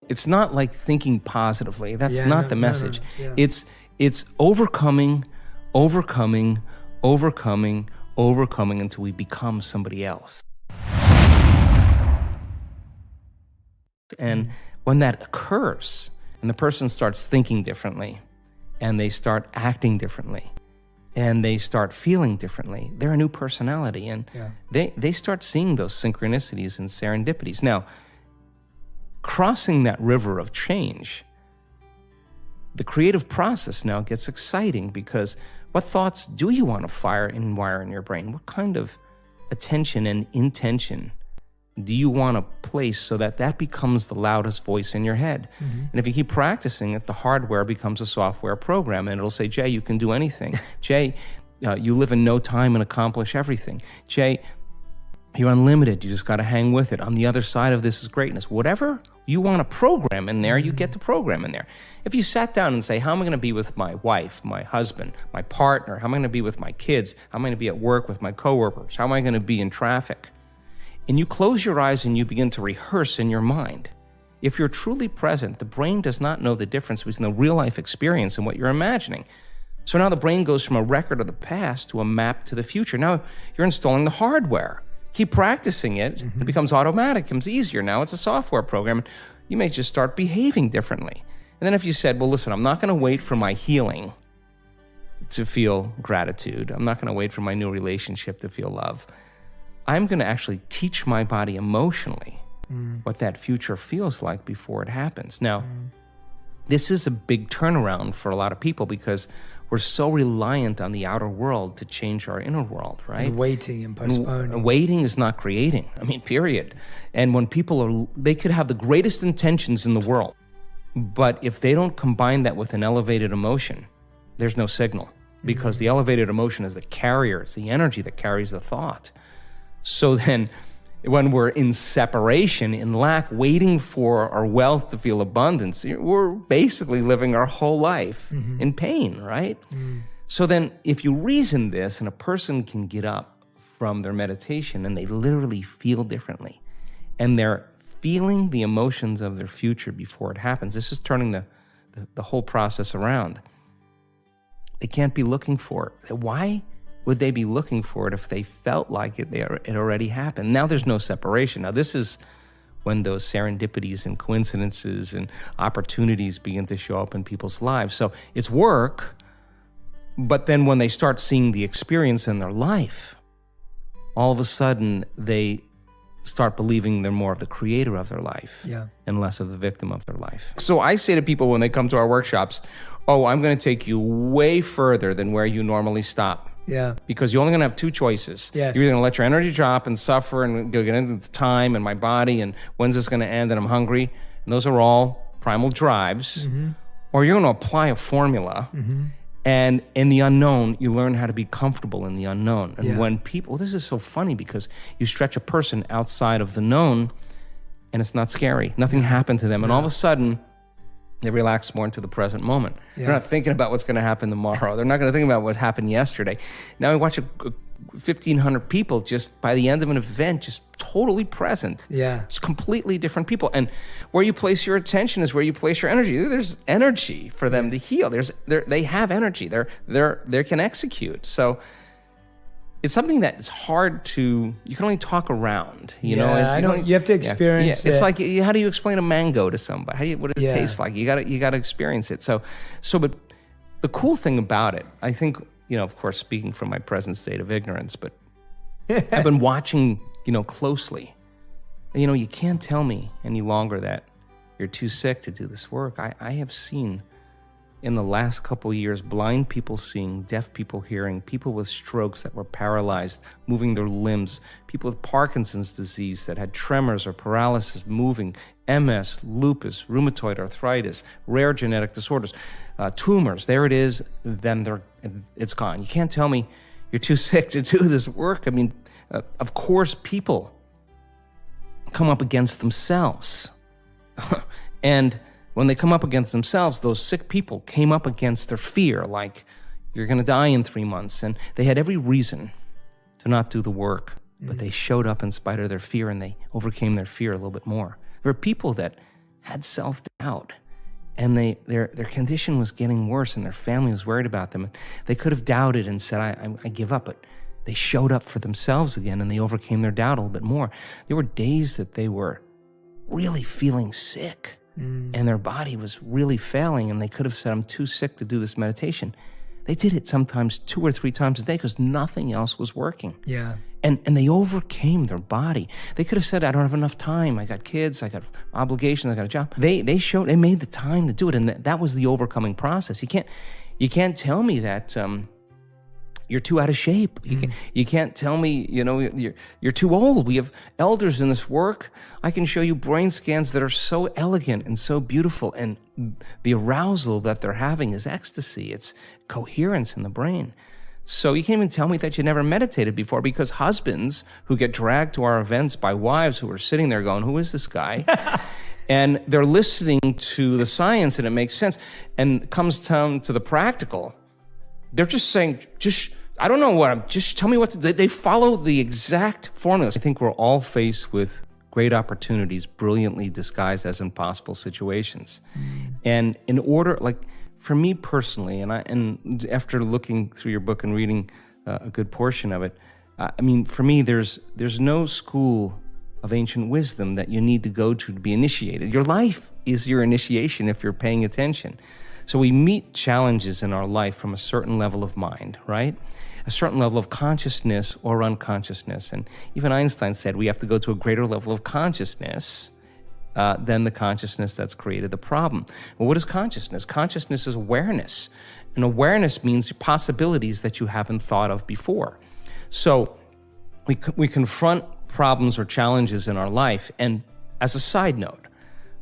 It's not like thinking positively. That's not the message. Yeah. It's overcoming until we become somebody else. And when that occurs, and the person starts thinking differently, and they start acting differently, and they start feeling differently, they're a new personality, and they start seeing those synchronicities and serendipities. Now, crossing that river of change, the creative process now gets exciting, because what thoughts do you want to fire and wire in your brain? What kind of attention and intention do you want to place so that that becomes the loudest voice in your head? And if you keep practicing it, the hardware becomes a software program, and it'll say, Jay, you can do anything. Jay, you live in no time and accomplish everything. Jay, you're unlimited. You just got to hang with it. On the other side of this is greatness. Whatever you want to program in there, you get to program in there. If you sat down and say, how am I going to be with my wife, my husband, my partner? How am I going to be with my kids? How am I going to be at work with my coworkers? How am I going to be in traffic? And you close your eyes and you begin to rehearse in your mind. If you're truly present, the brain does not know the difference between the real life experience and what you're imagining. So now the brain goes from a record of the past to a map to the future. Now you're installing the hardware. Keep practicing it. It becomes automatic, it becomes easier. Now it's a software program. You may just start behaving differently. And then if you said, well, listen, I'm not going to wait for my healing to feel gratitude. I'm not going to wait for my new relationship to feel love. I'm going to actually teach my body emotionally what that future feels like before it happens. Now, this is a big turnaround for a lot of people, because we're so reliant on the outer world to change our inner world, right? And waiting and postponing. And waiting is not creating. I mean, period. And when people they could have the greatest intentions in the world, but if they don't combine that with an elevated emotion, there's no signal, because the elevated emotion is the carrier. It's the energy that carries the thought. So then when we're in separation, in lack, waiting for our wealth to feel abundance, we're basically living our whole life in pain, right? So then if you reason this, and a person can get up from their meditation and they literally feel differently, and they're feeling the emotions of their future before it happens, this is turning the whole process around. They can't be looking for it. Why would they be looking for it if they felt like it already happened? Now there's no separation. Now this is when those serendipities and coincidences and opportunities begin to show up in people's lives. So it's work, but then when they start seeing the experience in their life, all of a sudden they start believing they're more of the creator of their life and less of the victim of their life. So I say to people when they come to our workshops, oh, I'm going to take you way further than where you normally stop. Yeah. Because you're only going to have two choices. Yes. You're either going to let your energy drop and suffer and go get into time and my body and when's this going to end and I'm hungry. And those are all primal drives. Or you're going to apply a formula and in the unknown, you learn how to be comfortable in the unknown. And when people, this is so funny because you stretch a person outside of the known and it's not scary. Nothing happened to them. And all of a sudden, they relax more into the present moment. They're not thinking about what's going to happen tomorrow. They're not going to think about what happened yesterday. Now we watch 1,500 people just by the end of an event, just totally present. Yeah. It's completely different people. And where you place your attention is where you place your energy. There's energy for them to heal. They have energy. They can execute. So it's something that is hard to, you can only talk around, you know? I know. You have to experience it. It's like, how do you explain a mango to somebody? What does it taste like? You gotta experience it. But the cool thing about it, I think, of course, speaking from my present state of ignorance, but I've been watching, closely. You can't tell me any longer that you're too sick to do this work. I have seen in the last couple of years, blind people seeing, deaf people hearing, people with strokes that were paralyzed, moving their limbs, people with Parkinson's disease that had tremors or paralysis moving, MS, lupus, rheumatoid arthritis, rare genetic disorders, tumors. There it is, then it's gone. You can't tell me you're too sick to do this work. I mean, of course, people come up against themselves. And when they come up against themselves, those sick people came up against their fear, like, you're going to die in 3 months. And they had every reason to not do the work, but they showed up in spite of their fear and they overcame their fear a little bit more. There are people that had self-doubt. And their condition was getting worse, and their family was worried about them. They could have doubted and said, I give up, but they showed up for themselves again, and they overcame their doubt a little bit more. There were days that they were really feeling sick, and their body was really failing, and they could have said, I'm too sick to do this meditation. They did it sometimes 2 or 3 times a day because nothing else was working. Yeah. And they overcame their body. They could have said, I don't have enough time. I got kids, I got obligations, I got a job. They made the time to do it, and that was the overcoming process. You can't tell me that you're too out of shape. You can't tell me, you're too old. We have elders in this work. I can show you brain scans that are so elegant and so beautiful, and the arousal that they're having is ecstasy. It's coherence in the brain. So you can't even tell me that you never meditated before, because husbands who get dragged to our events by wives who are sitting there going, who is this guy? And they're listening to the science and it makes sense. And it comes down to the practical. They're just saying, I don't know just tell me what to do. They follow the exact formulas. I think we're all faced with great opportunities, brilliantly disguised as impossible situations. And in order, for me personally, and after looking through your book and reading a good portion of it, for me, there's no school of ancient wisdom that you need to go to be initiated. Your life is your initiation if you're paying attention. So we meet challenges in our life from a certain level of mind, right? A certain level of consciousness or unconsciousness. And even Einstein said we have to go to a greater level of consciousness than the consciousness that's created the problem. Well, what is consciousness? Consciousness is awareness. And awareness means possibilities that you haven't thought of before. So we confront problems or challenges in our life. And as a side note,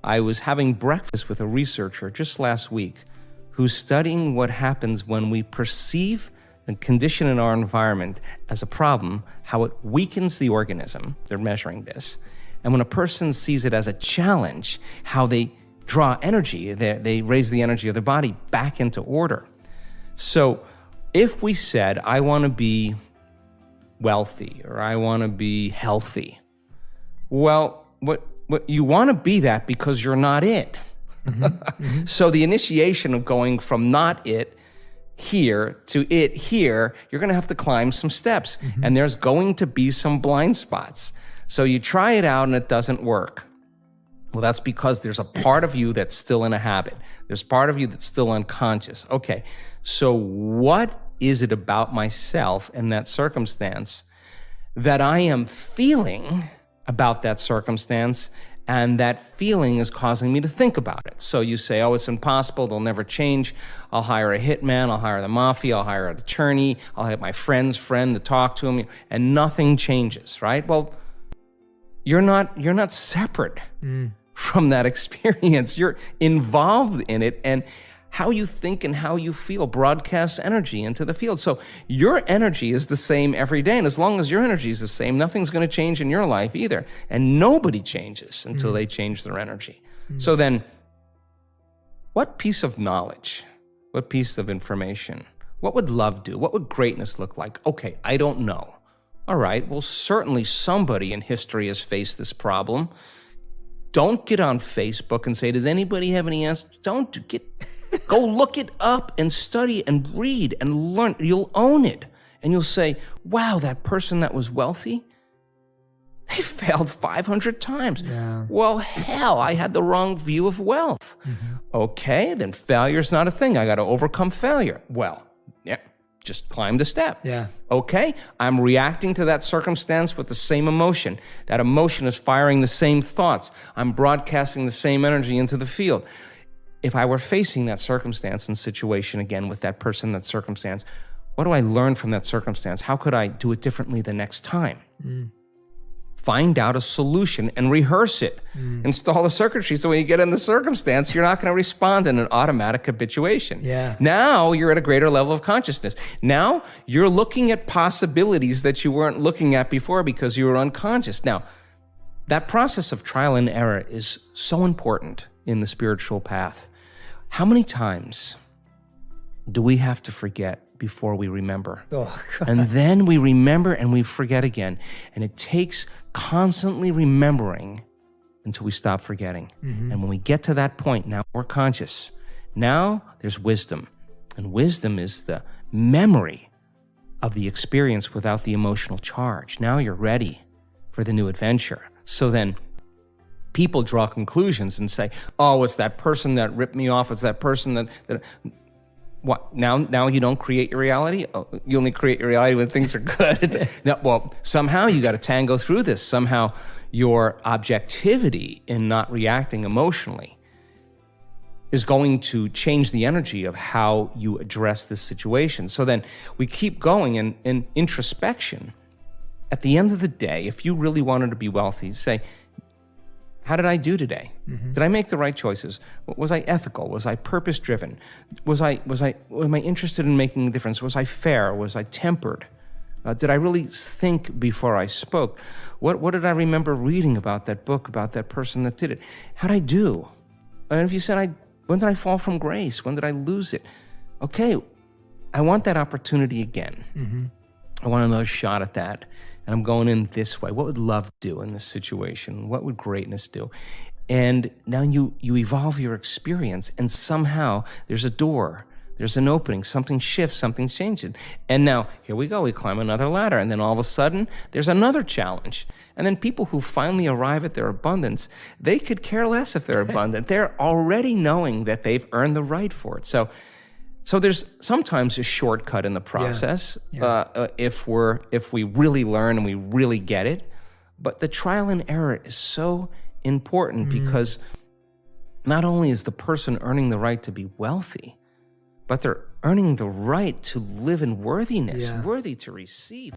I was having breakfast with a researcher just last week who's studying what happens when we perceive a condition in our environment as a problem, how it weakens the organism. They're measuring this. And when a person sees it as a challenge, how they draw energy, they raise the energy of their body back into order. So if we said, I want to be wealthy or I want to be healthy, well, what you want to be that because you're not it. So the initiation of going from not it here to it here, you're going to have to climb some steps. And there's going to be some blind spots. So you try it out and it doesn't work. Well, that's because there's a part of you that's still in a habit. There's part of you that's still unconscious. Okay, so what is it about myself in that circumstance that I am feeling about that circumstance, and that feeling is causing me to think about it? So you say, oh, it's impossible, they'll never change. I'll hire a hitman, I'll hire the mafia, I'll hire an attorney, I'll have my friend's friend to talk to him, and nothing changes, right? Well, you're not separate from that experience. You're involved in it, and how you think and how you feel broadcasts energy into the field. So your energy is the same every day, and as long as your energy is the same, nothing's going to change in your life either. And nobody changes until they change their energy. So then, what piece of knowledge, what piece of information, what would love do? What would greatness look like? Okay, I don't know. All right, well, certainly somebody in history has faced this problem. Don't get on Facebook and say, does anybody have any answers? Go look it up and study and read and learn. You'll own it. And you'll say, wow, that person that was wealthy, they failed 500 times. Yeah. Well, hell, I had the wrong view of wealth. Okay, then failure's not a thing. I got to overcome failure. Well, yeah. Just climb the step. Yeah. Okay, I'm reacting to that circumstance with the same emotion. That emotion is firing the same thoughts. I'm broadcasting the same energy into the field. If I were facing that circumstance and situation again with that person, that circumstance, what do I learn from that circumstance? How could I do it differently the next time? Find out a solution and rehearse it. Install the circuitry so when you get in the circumstance, you're not going to respond in an automatic habituation. Yeah. Now you're at a greater level of consciousness. Now you're looking at possibilities that you weren't looking at before because you were unconscious. Now, that process of trial and error is so important in the spiritual path. How many times do we have to forget before we remember? Oh, God. And then we remember and we forget again. And it takes constantly remembering until we stop forgetting. And when we get to that point, now we're conscious. Now there's wisdom. And wisdom is the memory of the experience without the emotional charge. Now you're ready for the new adventure. So then people draw conclusions and say, oh, it's that person that ripped me off. It's that person that what? Now you don't create your reality? Oh, you only create your reality when things are good. No, well, somehow you got to tango through this. Somehow your objectivity in not reacting emotionally is going to change the energy of how you address this situation. So then we keep going in introspection. At the end of the day, if you really wanted to be wealthy, say, how did I do today? Did I make the right choices? Was I ethical? Was I purpose-driven? Was I interested in making a difference? Was I fair? Was I tempered? Did I really think before I spoke? What did I remember reading about that book, about that person that did it? How'd I do? And if you said, when did I fall from grace? When did I lose it? Okay, I want that opportunity again. I want another shot at that. And I'm going in this way. What would love do in this situation? What would greatness do? And now you evolve your experience, and somehow there's a door, there's an opening, something shifts, something changes. And now, here we go, we climb another ladder, and then all of a sudden, there's another challenge. And then people who finally arrive at their abundance, they could care less if they're abundant. They're already knowing that they've earned the right for it. So there's sometimes a shortcut in the process if we really learn and we really get it. But the trial and error is so important because not only is the person earning the right to be wealthy, but they're earning the right to live in worthiness, worthy to receive.